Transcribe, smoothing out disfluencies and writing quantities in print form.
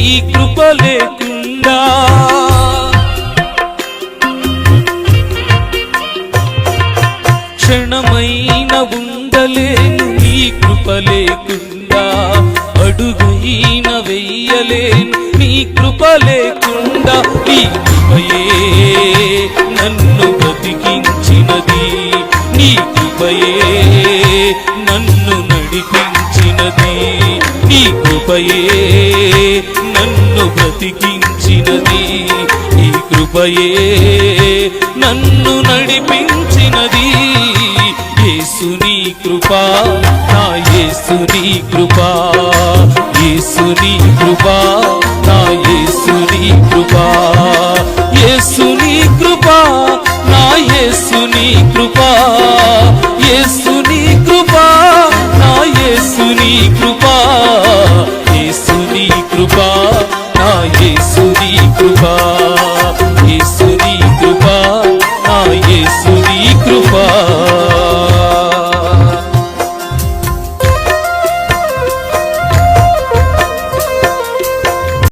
నీ కృప లేకుండా క్షణమైన ఉండలేను నీ కృప లేకుండా అడుగైన వెయ్యలేను నీ కృప లేకుండా నీ కృపయే నన్ను బ్రతికించినది నీ కృపయే నన్ను నడిపించినది నీ కృపయే నన్ను బ్రతికించినది నీ కృపయే నన్ను నడిపించినది యేసుని కృపా నా యేసుని కృపా యేసుని కృపా నా యేసుని కృపా యేసుని కృపా నా యేసుని కృపా యేసుని కృపా నా యేసుని కృపా యేసుని కృపా నా యేసుని కృపా